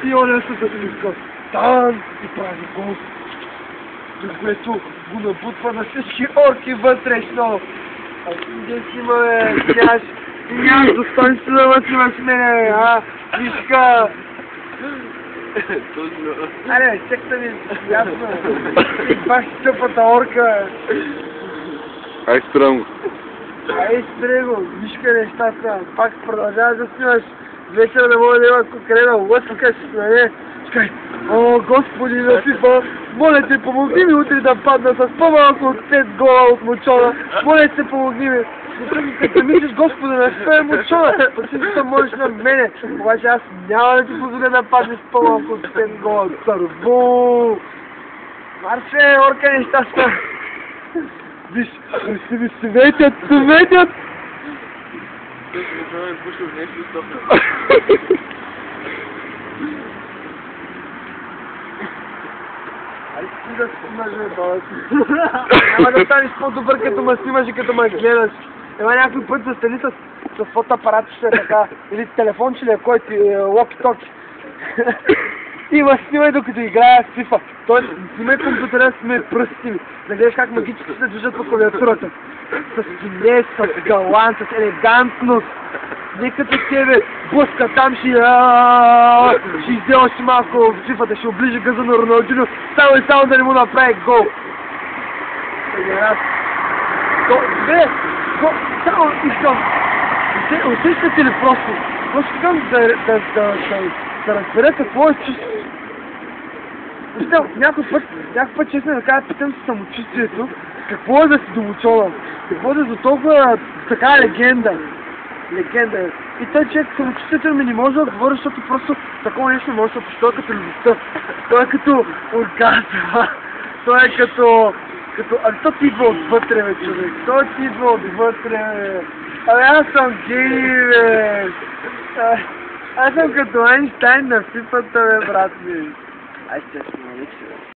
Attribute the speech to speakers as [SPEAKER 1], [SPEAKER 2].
[SPEAKER 1] И он се заслика там и прави гол. При което го набутва на всички орки вътрешно. А ти де си ма, бе, княж, ти нямаш достоинство да ме снимаш мене, а? Вишка! Аре, секта ми, ясно. Ти баш тъпата орка.
[SPEAKER 2] Ай, спирам го.
[SPEAKER 1] Ай, спри го, вишка нещата. Пак продължаваш да снимаш. Вечера да може да има къде да лъскаш, нали? Чакай, о, господи на FIFA, моля те, помогни ми утре да падна с по-малко от 5 гола от мочона. Моля те, помогни ми. Като мислиш, господи, на що е мочона? Почти можеш на мене. Обаче аз няма да ти позволя да паднеш с по-малко от 5 гола. Сърбу! Марше, орка нещата. Виж, си светят, светят! Ай си да снимаш, бе, баба си. Няма да станеш по-добър, като ме снимаш и като ме гледаш. Ема някой път застани с фотоапарат, ще е така. Или телефонче ли е, който е локи-токи. И ме снимай докато играя с FIFA. Тоест, снимай компютъра, снимай пръстите ми. Да гледаш как магически се движат по клавиатурата. С финес, с галант, с елегантност. Не като тебе, блъска там ще изде още малко в FIFA, ще оближи газа на Роналдиньо, само и само да не му направи гол. Само искам. Усещате ли просто? Просто искам да разбера какво е чувство. Някой път, честно да кажа, питам се самочувствието, какво е да си домочона? Какво е да за толкова така легенда? Легенда е. И той човек самочувствието ми не може да отговори, защото просто такова нещо може да се той е като любовта. Той е като оргазма. Той е като... Ами то ти идва отвътре, бе, човек. Той ти идва отвътре, бе. Абе, аз съм гей, бе. Аз съм като Айнщайн на FIFA-та, бе, брат ми. Ай, ще си молиш, бе.